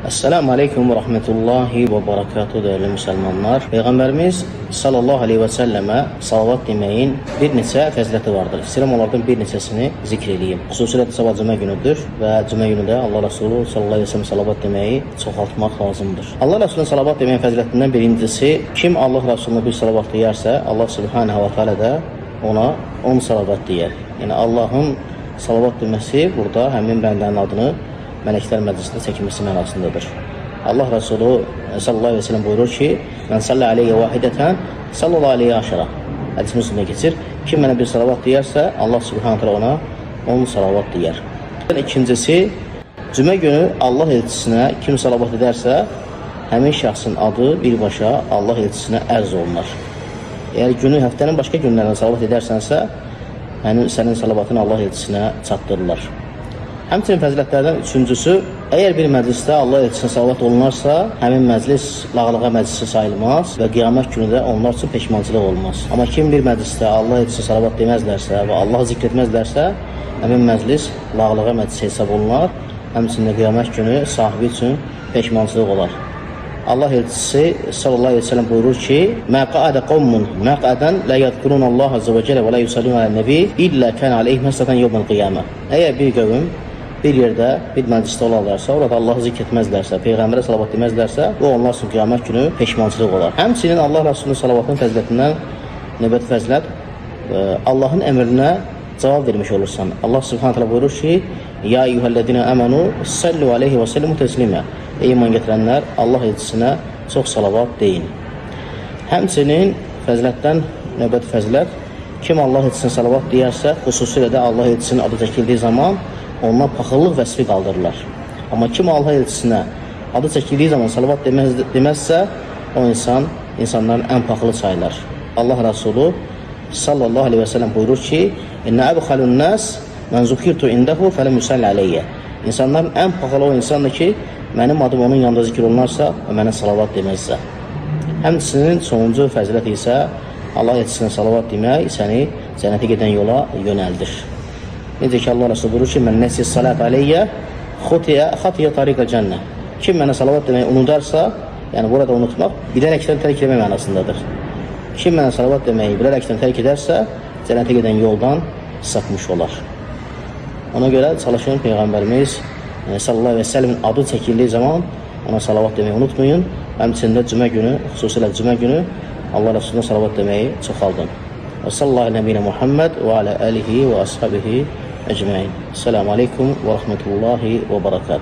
Esselamu Aleyküm ve Rahmetullahi ve Berekatuhu değerli Müslümanlar. Peygamberimiz sallallahu aleyhi ve selleme salavat demeyin bir neçə fəziləti vardır. İstəyirəm onlardan bir neçəsini zikr edeyim. Xüsusilə sabah cümə günüdür və cümə günündə Allah Resulü sallallahu aleyhi ve sellem salavat deməyi çoxaltmaq lazımdır. Allah Resulü'nün salavat deməyin fəzilətindən birincisi, kim Allah Resulü'ne bir salavat deyərsə, Allah Subhanahu ve Teala da ona 10 salavat deyər. Yəni Allah'ın salavat deməsi burada həmin bəndənin adını Mələklər Məclisində çəkilməsi mənasındadır. Allah Resulü sallallahu aleyhi ve sellem buyurur ki, "Mən salli aleyyə vahidətən, sallallahu aleyyə aşara." Hədis Müslimdə keçir. Kim mənə bir salavat deyərsə, Allah Subhanahu taala ona 10 salavat deyər. İkincisi, cümə günü Allah elçisinə kim salavat edərsə, həmin şəxsin adı birbaşa Allah elçisinə ərz olunur. Əgər günü həftənin başqa günlərində salavat edərsənsə, sənin salavatını Allah elçisinə çatdırırlar. Həmçinin fəzilətlərdən üçüncüsü, əgər bir məclisdə Allah elçisinə salavat olunarsa, həmin məclis lağlağa məclisi sayılmaz və qiyamət günü də onlar üçün peşmançılıq olmaz. Amma kim bir məclisdə Allah elçisinə salavat deməzlərsə və Allahı zikr etməzlərsə, həmin məclis lağlağa məclisi hesab olunar, həmçinin də qiyamət günü sahibi üçün peşmançılıq olar. Allah elçisi sallallahu aleyhi ve sellem buyurur ki, "Mə qa'ada qawmun maq'adan la yadhkurunallah azza ve celle ve la yusalluna alan-nabi illa kana alayhim hasatan yawmal qiyamah." Əgər bir qövm bir yerdə, bir məclisdə olarlarsa, orada Allahı zikr etməzlərsə, Peyğəmbərə salavat deməzlərsə, bu onlar üçün qiyamət günü peşmançılıq olar. Həmçinin Allah Resulü'nün salavatının fəzilətindən növbəti fəzilət, Allahın əmrinə cavab vermiş olursan. Allah Subhanahu taala buyurur ki, "Ya eyyuhellezine amanu sallu aleyhi ve sellimu teslima." Ey iman gətirənlər, Allah elçisinə çox salavat deyin. Həmçinin fəzilətdən növbəti fəzilət, kim Allah elçisinə salavat deyərsə, xüsusilə də Allah elçisinin adı çəkildiyi zaman ondan paxıllıq vəsfi qaldırırlar. Amma kim Allah elçisinə adı çəkildiyi zaman salavat deməzsə, o insanların ən paxılı sayılır. Allah Resulü sallallahu aleyhi ve sellem buyurur ki, "İnne ebxalun nas men zukirtu indehu felem yusalli aleyye." İnsanların ən paxılı o insandır ki, mənim adım onun yanında zikr olunarsa və mənə salavat deməzsə. Həmçinin sonuncu fəzilət isə Allah elçisinə salavat demək səni cənnətə gedən yola yönəldir. Necə ki Allah Resulü buyurur ki, "Mən nəsis salat aleyyə xatiyə tariqə cənnə." Kim mənə salavat deməyi unudarsa, yəni burada unutmaq bilərəkdən tərk etmək mənasındadır. Kim mənə salavat deməyi bilərəkdən tərk edərsə, cənnətə gedən yoldan sapmış olar. Ona görə çalışın Peyğəmbərimiz sallallahu aleyhi ve sellemin adı çəkildiyi zaman ona salavat deməyi unutmayın. Həmçində cümə günü, xüsusilə cümə günü Allah Resulü'ne salavat deməyi çoxaldın. Və sallallahu aleyhi Muhammed və alə alihi və ashabihi ecmaîn. Esselamu aleyküm və rahmetullahi və berekatuhu.